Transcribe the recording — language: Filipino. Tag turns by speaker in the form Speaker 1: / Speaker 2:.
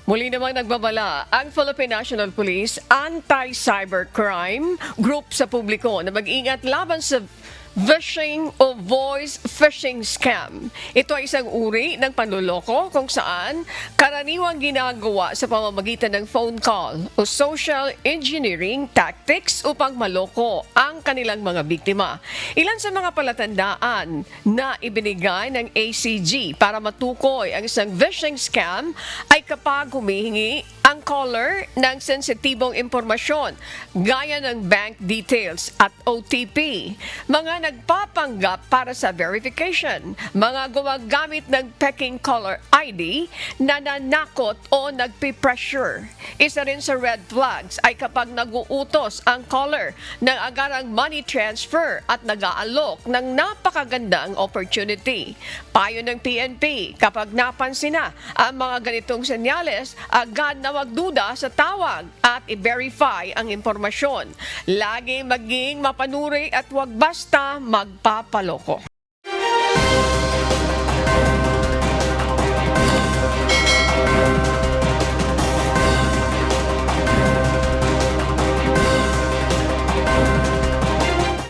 Speaker 1: Muli namang nagbabala ang Philippine National Police Anti-Cybercrime Group sa publiko na mag-ingat laban sa phishing o voice phishing scam. Ito ay isang uri ng panloloko kung saan karaniwang ginagawa sa pamamagitan ng phone call o social engineering tactics upang maloko ang kanilang mga biktima. Ilan sa mga palatandaan na ibinigay ng ACG para matukoy ang isang phishing scam ay kapag humihingi ang caller ng sensitibong impormasyon gaya ng bank details at OTP, mga nagpapanggap para sa verification, mga gumagamit ng peking caller ID na nanakot o nagpipressure. Isa rin sa red flags ay kapag naguutos ang caller ng agarang money transfer at nag-aalok ng napakagandang opportunity. Payo ng PNP, kapag napansin na ang mga ganitong senyales, agad na magduda sa tawag at i-verify ang impormasyon. Lagi maging mapanuri at huwag basta magpapaloko.